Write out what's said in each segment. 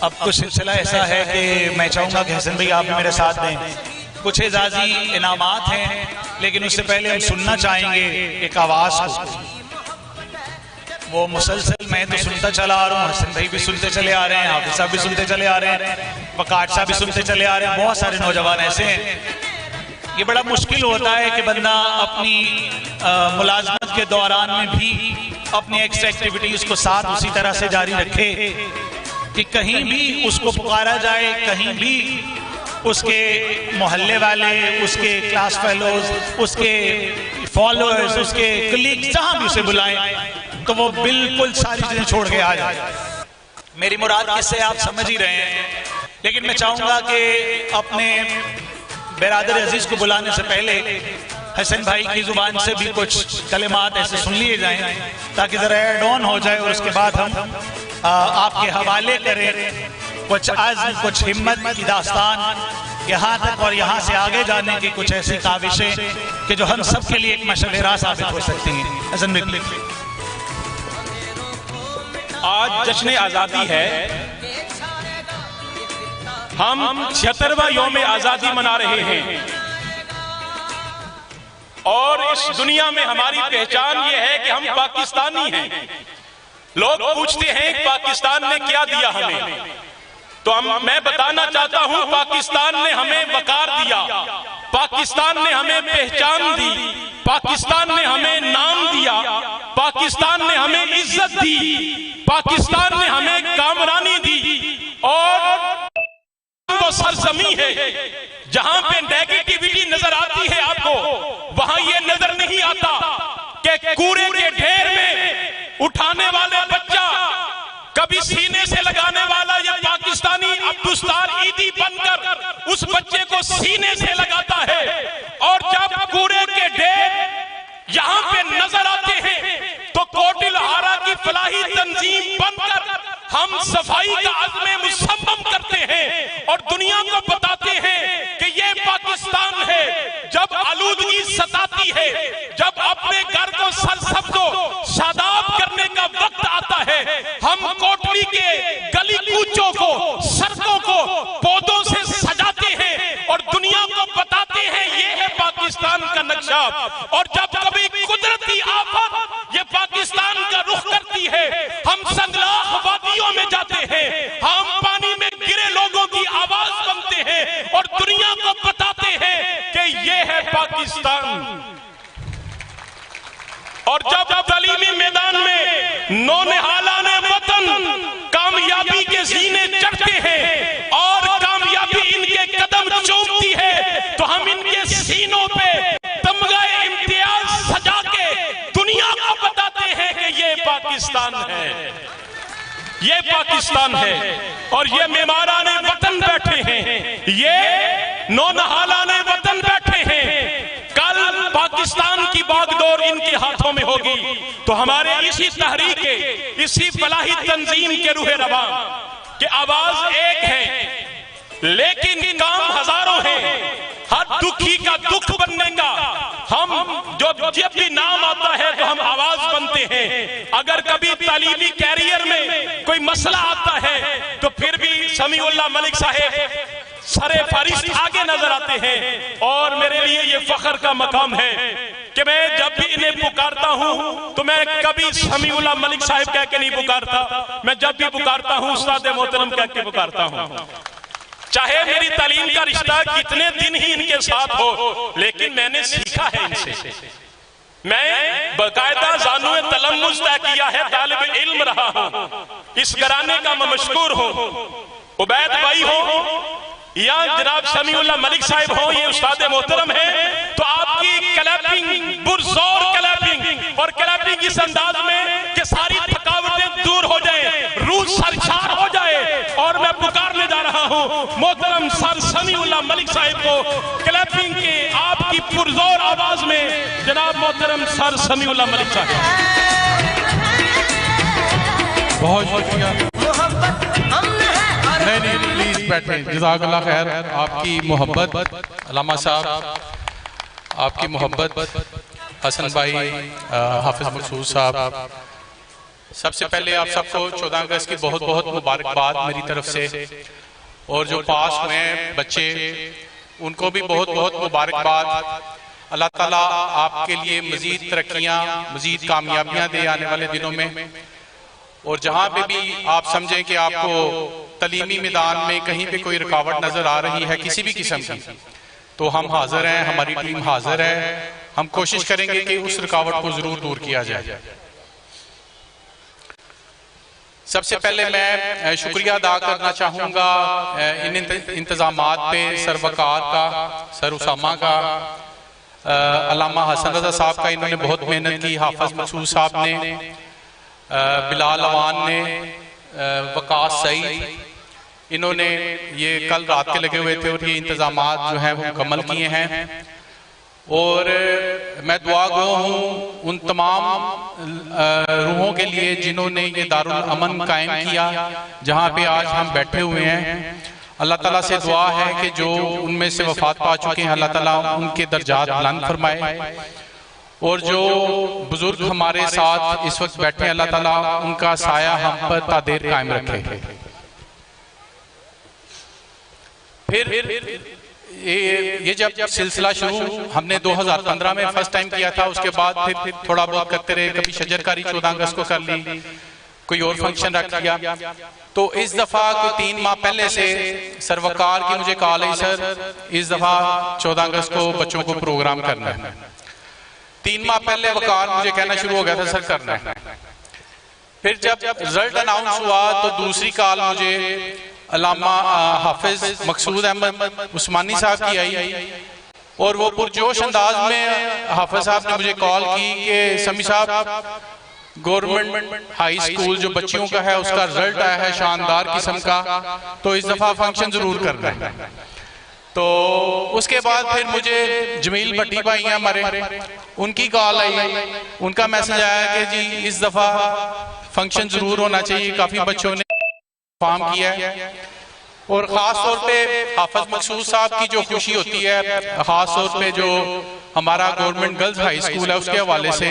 अब कुछ सिलसिला ऐसा है कि मैं चाहूँगा कि हसन भाई आप भी मेरे साथ दें। कुछ एजाजी इनामात हैं, लेकिन उससे पहले हम सुनना चाहेंगे एक आवाज़ को। वो मुसलसल मैं तो सुनता चला आ रहा हूँ, हसन भाई भी सुनते चले आ रहे हैं, हाफिज साहब भी सुनते चले आ रहे हैं, वकाट साहब भी सुनते चले आ रहे हैं, बहुत सारे नौजवान ऐसे हैं। ये बड़ा मुश्किल होता है कि बंदा अपनी मुलाजमत के दौरान में भी अपनी एक्स्ट्रा एक्टिविटीज़ को साथ उसी तरह से जारी रखे कि कहीं भी उसको पुकारा जाए, कहीं भी उसके मोहल्ले वाले, उसके क्लास फेलोज, उसके फॉलोअर्स, उसके कलीग जहाँ भी उसे बुलाएं तो वो बिल्कुल सारी चीजें छोड़ के आ जाए। मेरी मुराद किससे आप समझ ही रहे हैं, लेकिन मैं चाहूँगा कि अपने बिरादर अजीज को बुलाने से पहले हसन भाई की जुबान से भी कुछ कलिमात ऐसे सुन लिए जाएं ताकि जरा एड ऑन हो जाए, और उसके बाद हम आपके हवाले करें कुछ अज़्म, कुछ हिम्मत की दास्तान यहाँ तक और यहाँ से आगे जाने की कुछ ऐसी काविशें कि जो हम सब के लिए एक मशवरा राह साबित हो सकती हैं। हसन भाई, आज जश्न आज़ादी है, हम 76वां यौम आज़ादी मना रहे हैं और इस दुनिया में हमारी पहचान ये है कि हम पाकिस्तानी हैं। लोग पूछते हैं कि पाकिस्तान ने क्या दिया हमें, तो मैं बताना चाहता हूं पाकिस्तान ने हमें वकार दिया, पाकिस्तान ने हमें पहचान दी, पाकिस्तान ने हमें नाम दिया, पाकिस्तान ने हमें इज्जत दी, पाकिस्तान ने हमें कामरानी दी। और वो सरजमी है जहां पे नेगेटिविटी नजर आती है आपको, वहां ये नजर नहीं आता कि कूड़े के ढेर में उठाने वाले बच्चा, कभी सीने से लगाने वाला या पाकिस्तानी अब्दुस्तार ईदी बनकर उस बच्चे को सीने से लगाता है। और जब कूड़े के ढेर यहां पे नजर आते हैं तो कोटिलहारा की फलाही तंजीम बनकर हम सफाई का अज़्म मुसम्मम करते हैं और दुनिया को बताते हैं कि ये पाकिस्तान है। जब आलूदगी सताती है, जब अपने घर को सरसब्ज़ो शादाब करने का वक्त आता है, हम कोटली के गली कूचों को, सड़कों को पौधों से सजाते हैं और दुनिया को बताते हैं ये है पाकिस्तान का नक्शा। और जब कभी कुदरती आफत ये पाकिस्तान का रुख करती है, हम संगलाख वादियों में जाते हैं, हम पानी में गिरे लोगों की आवाज बनते हैं और दुनिया को बताते हैं कि ये है पाकिस्तान। और जब तालीमी मैदान में नौनिहालाने वतन कामयाबी के जीने चढ़ते हैं और कामयाबी इनके कदम चूमती है, तो हम इनके सीनों पे तमगाए इम्तियाज सजा के दुनिया को बताते हैं कि ये पाकिस्तान है, ये पाकिस्तान है। और ये मेमाराने वतन बैठे हैं, ये नौनिहालाने वतन बैठे हैं। कल पाकिस्तान की बागडोर इनके हाथों में होगी तो हमारे इसी तहरीक के, इसी फलाही तंजीम के रूहे रवा कि आवाज एक है लेकिन काम हजारों हैं। हर दुखी का दुख बनने का हम जब भी नाम आता है तो हम आवाज बनते हैं। अगर कभी तालीमी कैरियर में कोई मसला आता है तो फिर भी समीउल्लाह मलिक साहब सरे फारिश आगे नजर आते हैं। और मेरे लिए ये फख्र का मकाम है कि मैं जब भी इन्हें पुकारता हूं तो मैं कभी समीउल्लाह मलिक साहब कह के नहीं पुकारता, मैं जब भी पुकारता हूं उस्ताद मोहतरम कह के पुकारता हूं। चाहे मेरी तालीम का रिश्ता कितने दिन ही इनके साथ हो, लेकिन मैंने सीखा है इनसे। मैं बाकायदा जानुए तलम्मुज़ तय किया है, तालिब इल्म रहा हूं, इस घराने का मैं मशकूर हूं। उबैद भाई हो या जनाब समीउल्लाह मलिक साहब हो, ये उस्ताद मोहतरम है, तो आपकी क्लैपिंग, पुरजोर क्लैपिंग और क्लैपिंग इस अंदाज में कि सारी थकावटें दूर हो जाए, रूह सरशार हो जाए। और मैं पुकारने जा रहा हूं मोहतरम सर समीउल्लाह मलिक साहब को क्लैपिंग के आपकी पुरजोर आवाज में, जनाब मोहतरम सर समीउल्लाह मलिक साहब। बहुत शुक्रिया। नहीं प्लीज बैठे, जज़ाकल्लाह खैर। आपकी मोहब्बत अल्लामा साहब, आपकी मोहब्बत हसन भाई, हाफिज मकसूद साहब, सबसे पहले आप सबको 14 अगस्त की बहुत बहुत मुबारकबाद मेरी तरफ से, और जो पास हुए हैं बच्चे उनको भी बहुत बहुत मुबारकबाद। अल्लाह ताला आपके लिए मजीद तरक्कियां, मजीद कामयाबियां दे आने वाले दिनों में। और जहां पे भी आप समझें कि आपको तलीमी मैदान में कहीं पे कोई रुकावट नजर आ रही है किसी भी किस्म की, तो हम हाजिर हैं, हमारी टीम हाजिर है। हम कोशिश करेंगे कि उस रुकावट को जरूर दूर किया जाए। सबसे पहले मैं शुक्रिया अदा करना चाहूँगा इन इंतजामात पे सरवकार का, सर उसामा का, अल्लामा हसन रजा साहब का, इन्होंने बहुत मेहनत की, हाफिज मकसूद साहब ने, बिलाल अवान ने, वकास सईद, इन्होंने ये कल रात के लगे हुए थे और ये इंतजामात जो हैं वो मुकम्मल किए हैं। और मैं दुआ गो हूँ उन तमाम रूहों के लिए जिन्होंने ये दारुल अमन कायम किया जहाँ पे आज हम बैठे हुए हैं। अल्लाह ताला से दुआ है कि जो उनमें से वफात पा चुके हैं अल्लाह ताला उनके दर्जात बुलंद फरमाए, और जो बुजुर्ग हमारे साथ इस वक्त बैठे हैं अल्लाह ताला उनका साया हम पर तादेर कायम रखे। फिर ये जब सिलसिला शुरू हमने 2015 में फर्स्ट टाइम किया था, उसके बाद फिर थोड़ा बहुत करते रहे, कभी शजरकारी 14 अगस्त को कर ली, कोई और फंक्शन रख लिया। तो इस दफा कोई 3 माह पहले से सरवकार की मुझे कॉल आई, सर इस दफा 14 अगस्त को बच्चों को प्रोग्राम करना है। 3 माह पहले वकार मुझे कहना शुरू हो गया था सर करना है। फिर जब रिजल्ट अनाउंस हुआ तो दूसरी कॉल मुझे अल्लामा हाफिज मकसूद अहमद उस्मानी साहब की आई, और वो पुरजोश अंदाज में हाफिज साहब ने मुझे कॉल की कि समी साहब गवर्नमेंट हाई स्कूल जो बच्चियों का है उसका रिजल्ट आया है शानदार किस्म का, तो इस दफा फंक्शन जरूर करना है। तो उसके बाद फिर मुझे जमील भट्टी भाई हैं हमारे, उनकी कॉल आई, उनका मैसेज आया कि जी इस दफा फंक्शन जरूर होना चाहिए, काफी बच्चों ने फार्म किया है। और खास तौर पे हाफिज मकसूद साहब की जो खुशी होती है, खास तौर पे जो हमारा गवर्नमेंट गर्ल्स हाई स्कूल है उसके हवाले से,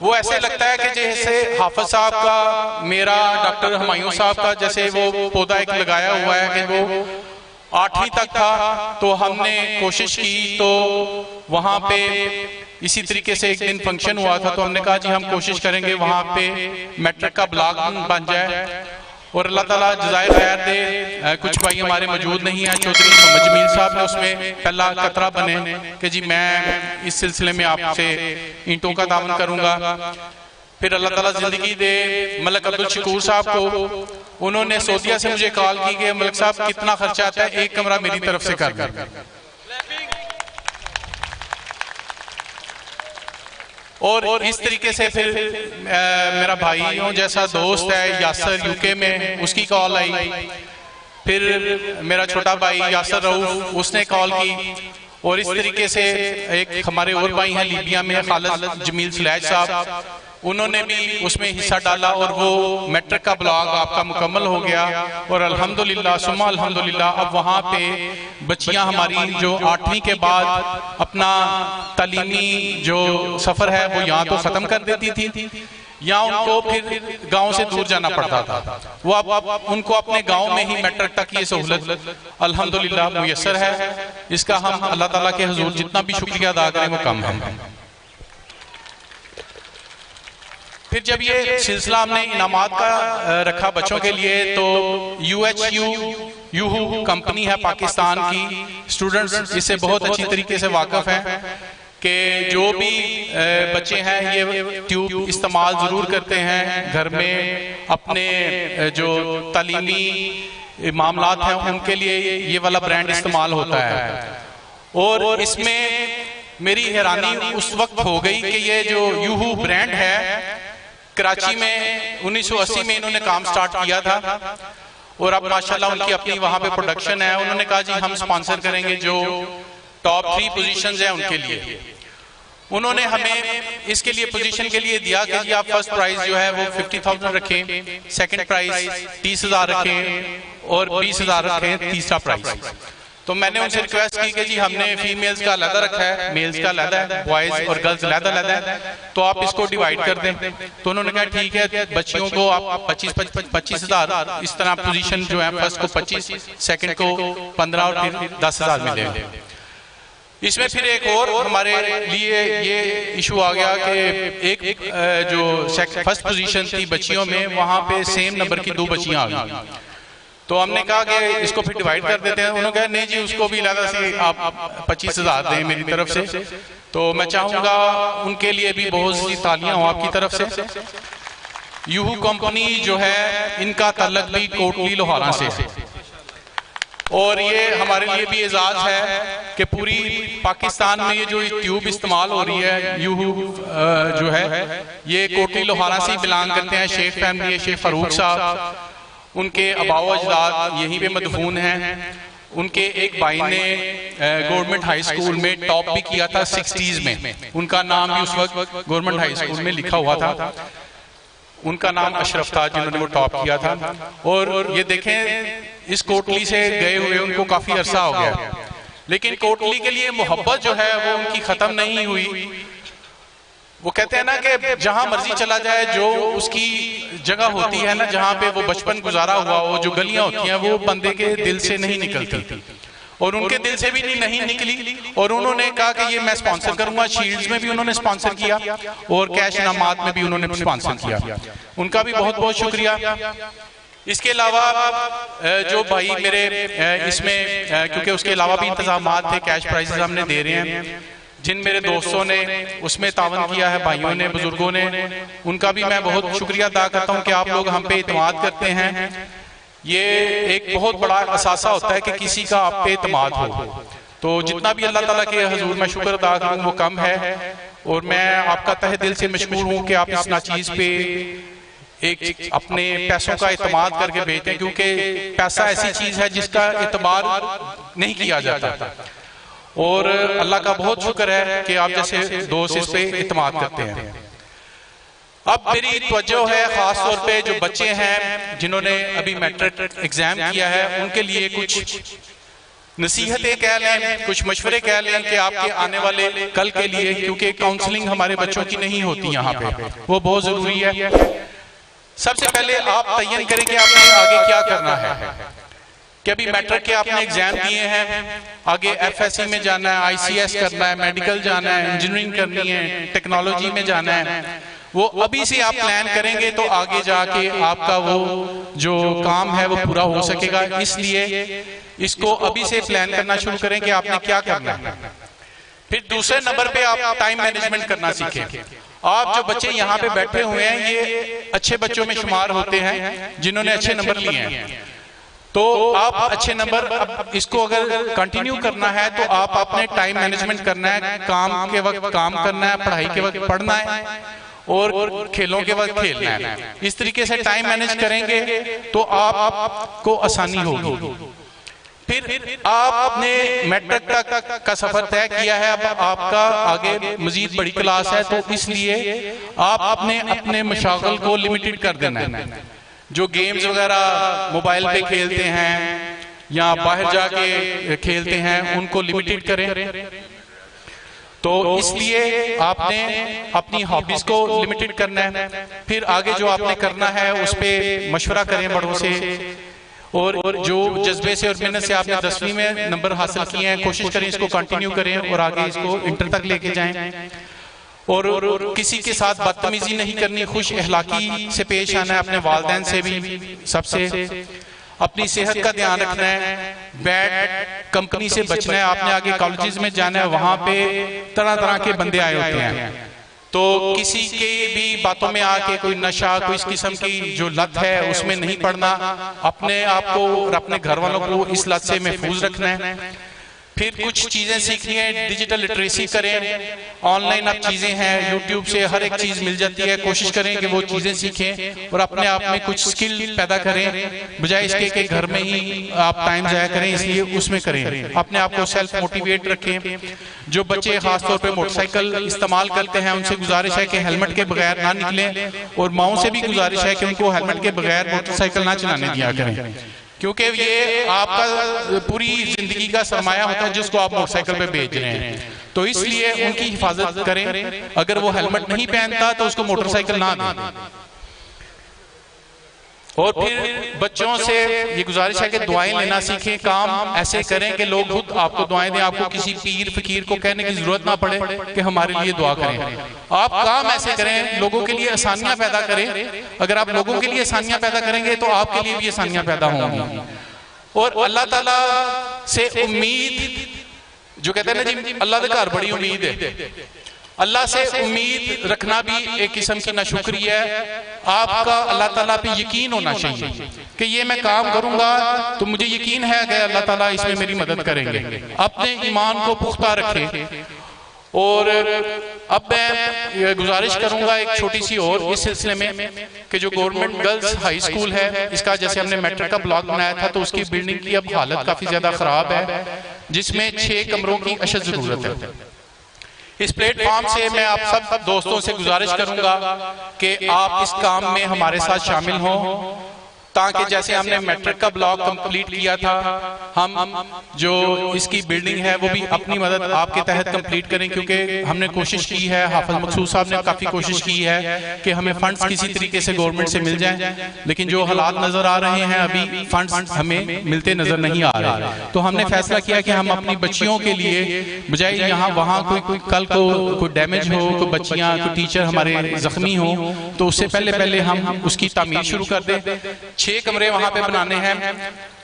वो ऐसे लगता है कि जैसे हाफिज साहब का, मेरा डॉक्टर हुमायूं साहब का जैसे वो पौधा एक लगाया हुआ है कि वो 8वीं तक था, तो हमने कोशिश की, तो वहाँ पे इसी तरीके से एक दिन फंक्शन हुआ था, तो हमने कहा जी हम कोशिश करेंगे वहाँ पे मैट्रिक का ब्लॉक बन जाए। और अल्लाह ताला जज़ाए खैर दे, कुछ भाई हमारे मौजूद नहीं है, चौधरी मोहम्मद जमील साहब ने उसमें पहला कतरा बने कि जी मैं इस सिलसिले में आपसे ईंटों का दामन करूंगा। फिर अल्लाह ताला जिंदगी दे मलक अब्दुल शकूर साहब को, उन्होंने सऊदीया से मुझे कॉल की कि मलक साहब कितना खर्चा आता है, एक कमरा मेरी तरफ से कर दें। और इस तरीके से फिर मेरा भाइयों जैसा दोस्त है यासर यूके में, उसकी कॉल आई। फिर मेरा छोटा भाई यासर रऊफ, उसने कॉल की। और इस तरीके से एक हमारे और भाई हैं लीबिया में, खालिद जमील सलैज साहब, उन्होंने भी उसमें हिस्सा डाला और वो मैट्रिक का ब्लॉग आपका मुकम्मल हो गया। और अल्हम्दुलिल्लाह सुम्मा अल्हम्दुलिल्लाह अब वहाँ पे बच्चियाँ हमारी जो 8वीं के बाद अपना तालीमी जो सफ़र है वो यहाँ तो ख़त्म कर देती थी, या उनको फिर गांव से दूर जाना पड़ता था, वो अब उनको अपने गांव में ही मैट्रिक तक ये सहूलत अल्हम्दुलिल्लाह मुयस्सर है। इसका हम अल्लाह ताला के हुजूर जितना भी शुक्रिया अदा करें वो कम है। फिर जब ये सिलसिला हमने इनामात का रखा बच्चों के लिए, तो यूहू कंपनी है पाकिस्तान की, स्टूडेंट्स इससे बहुत अच्छी तरीके से वाकिफ हैं कि जो भी बच्चे हैं ये ट्यूब इस्तेमाल जरूर करते हैं घर में, अपने जो तालीमी मामलात हैं उनके लिए ये वाला ब्रांड इस्तेमाल होता है। और इसमें मेरी हैरानी उस वक्त हो गई कि ये जो यूहू ब्रांड है कराची में 1980 में इन्होंने काम स्टार्ट किया था, और अब माशाल्लाह उनकी अपनी वहां पे प्रोडक्शन है। उन्होंने कहा जी हम स्पॉन्सर करेंगे जो टॉप 3 पोजीशंस हैं उनके लिए। उन्होंने हमें इसके लिए पोजीशन के लिए दिया कि जी आप फर्स्ट प्राइज जो है वो 50,000 रखें, सेकंड प्राइज 30,000 रखें, और 20,000 रखें तीसरा प्राइज। तो मैंने उनसे रिक्वेस्ट की कि जी हमने फीमेल्स का अलग रखा है, मेल्स का अलग है, बॉयज और गर्ल्स अलग है, तो आप इसको डिवाइड कर दें। तो उन्होंने कहा ठीक है, बच्चियों को आप 25,000 इस तरह पोजीशन जो है, फर्स्ट को 25, सेकंड को 15 और फिर 10,000 मिले। इसमें फिर एक और हमारे लिए ये इशू आ गया कि एक जो फर्स्ट पोजीशन थी बच्चियों में, वहां पे सेम नंबर की 2 बच्चियां आ गई। तो हमने कहा कि इसको फिर डिवाइड कर देते हैं। उन्होंने कहा नहीं जी, उसको भी अलग से आप 25,000 दें मेरी तरफ से। तो मैं चाहूंगा उनके लिए भी बहुत सी तालियां हो आपकी तरफ से। यूहू कंपनी जो है, इनका ताल्लुक भी कोटली लोहारा से, और ये हमारे लिए भी एजाज है कि पूरी पाकिस्तान में ये जो ट्यूब इस्तेमाल हो रही है, यूहू जो है, ये कोटली लोहारा से बिलोंग करते हैं। शेख फैमिली, शेख फारूक साहब, उनके अबाव अजदाद यहीं पे मदफून हैं। उनके एक भाई ने गवर्नमेंट हाई स्कूल में टॉप भी किया था 60s में, उनका नाम भी उस वक्त गवर्नमेंट हाई स्कूल में लिखा हुआ था। उनका नाम अशरफ था जिन्होंने वो टॉप किया था। और ये देखें, इस कोटली से गए हुए उनको काफी अरसा हो गया, लेकिन कोटली के लिए मोहब्बत जो है वो उनकी खत्म नहीं हुई। वो कहते हैं ना कि जहां मर्जी चला जाए, जो उसकी जगह होती है ना, जहां पे वो बचपन गुजारा हुआ, वो जो गलियां होती हैं, वो बंदे के दिल से नहीं निकलती, और उनके दिल से भी नहीं निकली। और उन्होंने कहा कि ये मैं स्पॉन्सर करूंगा। शील्ड्स में भी उन्होंने स्पॉन्सर किया और कैश इनामात में भी उन्होंने स्पॉन्सर किया। उनका भी बहुत बहुत शुक्रिया। इसके अलावा जो भाई मेरे इसमें, क्योंकि उसके अलावा भी इंतजामात थे, कैश प्राइजेस हमने दे रहे हैं, जिन मेरे दोस्तों ने उसमें तावन किया है, भाइयों ने, बुजुर्गों ने, उनका भी मैं बहुत शुक्रिया अदा करता हूं कि आप लोग हम पे इत्मीनान करते हैं। ये एक बहुत बड़ा असासा होता है कि किसी का आप पे इत्मीनान हो। तो जितना भी अल्लाह ताला के हजूर मैं शुक्र अदा करूं वो कम है, और मैं आपका तहे दिल से मशकूर हूं कि आप इस नाचीज पे एक अपने पैसों का इत्मीनान करके भेजते हैं, क्योंकि पैसा ऐसी चीज है जिसका इत्मीनान नहीं किया जाता। और अल्लाह का बहुत शुक्र है कि आप जैसे दोस्त इस पे इत्मीनान करते हैं। अब मेरी तवज्जो है खास तौर पे जो बच्चे हैं जिन्होंने अभी मैट्रिक एग्जाम किया है, उनके लिए कुछ नसीहतें कह लें, कुछ मशवरे कह लें कि आपके आने वाले कल के लिए, क्योंकि काउंसलिंग हमारे बच्चों की नहीं होती यहाँ पे, वो बहुत जरूरी है। सबसे पहले आप तयन करें कि आपने आगे क्या करना है। कि अभी मैट्रिक के आपने एग्जाम दिए हैं, आगे एफएससी में जाना है, आईसीएस करना है, मेडिकल जाना है, इंजीनियरिंग करनी है, टेक्नोलॉजी में जाना है, वो अभी से आप प्लान करेंगे तो आगे जाके आपका वो जो काम है वो पूरा हो सकेगा। इसलिए इसको अभी से प्लान करना शुरू करें कि आपने क्या करना है। फिर दूसरे नंबर पे आप टाइम मैनेजमेंट करना सीखें। आप जो बच्चे यहाँ पे बैठे हुए हैं, ये अच्छे बच्चों में शुमार होते हैं जिन्होंने अच्छे नंबर लिए हैं। तो आप अच्छे नंबर, अब इसको अगर कंटिन्यू करना है तो आप अपने टाइम मैनेजमेंट करना है। काम के वक्त काम करना है, पढ़ाई के वक्त पढ़ना है, और खेलों के वक्त खेलना है। इस तरीके से टाइम मैनेज करेंगे तो आपको आसानी होगी। फिर आपने मैट्रिक तक का सफर तय किया है, अब आपका आगे मजीद बड़ी क्लास है, तो इसलिए आप अपने मशागल को लिमिटेड कर देना है। जो गेम्स वगैरह मोबाइल पे खेलते हैं या बाहर जाके खेलते हैं, उनको लिमिटेड करें। तो इसलिए आपने अपनी हॉबीज को लिमिटेड करना है। फिर आगे जो आपने करना है उस पर मशवरा करें बड़ों से, और जो जज्बे से और मेहनत से आपने 10वीं में नंबर हासिल किए हैं, कोशिश करें इसको कंटिन्यू करें और आगे इसको इंटर तक लेके जाएं। और किसी के साथ बदतमीजी नहीं करनी, खुश अखलाकी से पेश आना है, अपने वालिदैन से भी सबसे। अपनी सेहत का ध्यान रखना है, बैड कंपनी से बचना है। आपने आगे कॉलेजेस में जाना है, वहां पे तरह तरह के बंदे आए होते हैं, तो किसी के भी बातों में आके कोई नशा, कोई इस किस्म की जो लत है उसमें नहीं पड़ना। अपने आप को और अपने घर वालों को इस लत से महफूज रखना है। फिर कुछ चीजें सीखनी है, डिजिटल लिटरेसी करें। ऑनलाइन अब चीजें हैं, यूट्यूब से हर एक चीज मिल जाती है। कोशिश करें कि वो चीजें सीखें और अपने आप में कुछ स्किल पैदा करें, बजाय इसके कि घर में ही आप टाइम जाया करें, इसलिए उसमें करें। अपने आप को सेल्फ मोटिवेट रखें। जो बच्चे खासतौर पे मोटरसाइकिल इस्तेमाल करते हैं, उनसे गुजारिश है कि हेलमेट के बगैर ना निकलें, और माओं से भी गुजारिश है कि उनको हेलमेट के बगैर मोटरसाइकिल ना चलाने दिया करें, क्योंकि ये आपका पूरी जिंदगी का सरमाया होता है जिसको आप मोटरसाइकिल पे भेज रहे हैं, तो इसलिए उनकी हिफाजत करें। अगर वो हेलमेट नहीं पहनता तो उसको मोटरसाइकिल ना दें। और फिर बच्चों से ये गुजारिश है कि दुआएं लेना सीखें, काम ऐसे करें कि लोग खुद आपको दुआएं दें, आपको किसी पीर फकीर को कहने की जरूरत ना पड़े कि हमारे लिए दुआ करें। आप काम ऐसे करें, लोगों के लिए आसानियां पैदा करें। अगर आप लोगों के लिए आसानियां पैदा करेंगे तो आपके लिए भी आसानियां पैदा होंगी। और अल्लाह ताला से उम्मीद, जो कहते हैं ना जी अल्लाह के घर बड़ी उम्मीद है, अल्लाह से उम्मीद रखना भी एक किस्म की नाशुक्री है। आपका अल्लाह ताला पे यकीन होना चाहिए कि ये मैं काम करूंगा तो मुझे यकीन है कि अल्लाह ताला इसमें मेरी मदद करेंगे। अपने ईमान को पुख्ता रखें। और अब मैं गुजारिश करूंगा एक छोटी सी और इस सिलसिले में कि जो गवर्नमेंट गर्ल्स हाई स्कूल है, इसका जैसे हमने मैट्रिक का ब्लॉक बनाया था, तो उसकी बिल्डिंग की अब हालत काफी ज्यादा खराब है, जिसमें 6 कमरों की अशद जरूरत है। इस प्लेटफॉर्म से मैं आप सब दोस्तों से गुजारिश करूंगा कि आप इस काम में हमारे साथ शामिल हों, ताकि जैसे हमने मैट्रिक का ब्लॉक कंप्लीट किया था, हम जो इसकी बिल्डिंग है वो भी अपनी मदद आपके तहत कंप्लीट करें। क्योंकि हमने कोशिश की है, हाफिज मकसूद साहब ने काफी कोशिश की है कि हमें फंड्स किसी तरीके से गवर्नमेंट से मिल जाएं, लेकिन जो हालात नजर आ रहे हैं अभी फंड्स हमें मिलते नजर नहीं आ रहे। तो हमने फैसला किया कि हम अपनी बच्चियों के लिए बजाय यहाँ वहाँ कोई कल को कोई डैमेज हो, कोई बच्चियाँ कोई टीचर हमारे जख्मी हो, तो उससे पहले हम उसकी तामीर शुरू कर दें। 6 कमरे वहां पे बनाने हैं।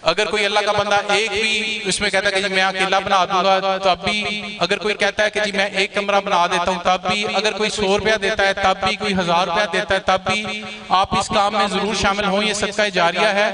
अगर कोई अल्लाह का बंदा एक भी इसमें कहता है कि जी मैं अकेला बना दूंगा, तब भी, अगर कोई कहता है कि जी मैं एक कमरा बना देता हूं तब भी, अगर कोई 100 रुपया देता है तब भी, कोई 1000 रुपया देता है तब भी, आप इस काम में जरूर शामिल हो। ये सदका जारिया है।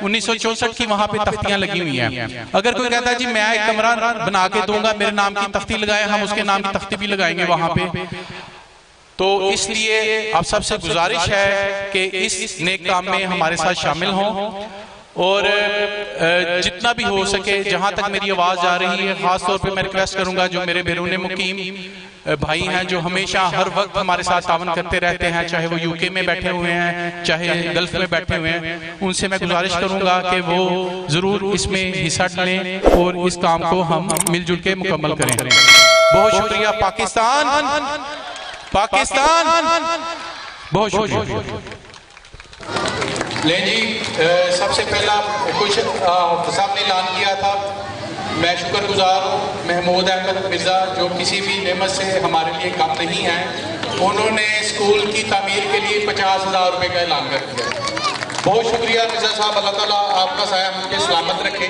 1964 की वहां पे तख्तियां लगी हुई हैं। अगर कोई कहता है जी मैं एक कमरा बना के दूंगा, मेरे नाम की तख्ती लगाए, हम उसके नाम की तख्ती भी लगाएंगे वहां पे। तो इसलिए आप सबसे गुजारिश है कि इस नेक काम में हमारे साथ शामिल हों। और जितना भी हो सके, जहां तक मेरी आवाज आ रही है, खास तौर पे मैं रिक्वेस्ट करूंगा जो मेरे बैरून मुकीम भाई हैं, जो हमेशा हर वक्त हमारे साथ तावन करते रहते हैं, चाहे वो यूके में बैठे हुए हैं, चाहे गल्फ में बैठे हुए हैं, उनसे मैं गुजारिश करूंगा कि वो जरूर इसमें हिस्सा लें और इस काम को हम मिलजुल के मुकम्मल करें। बहुत शुक्रिया। पाकिस्तान, बहुत शुक्रिया। ले जी, सबसे पहला कुछ साहब ने ऐलान किया था, मैं शुक्रगुजार हूँ महमूद अहमद मिर्ज़ा, जो किसी भी नेमत से हमारे लिए कम नहीं है। उन्होंने स्कूल की तामीर के लिए 50,000 रुपये का ऐलान कर दिया। बहुत शुक्रिया मिर्ज़ा साहब, अल्लाह ताला आपका साया हमके सलामत रखे।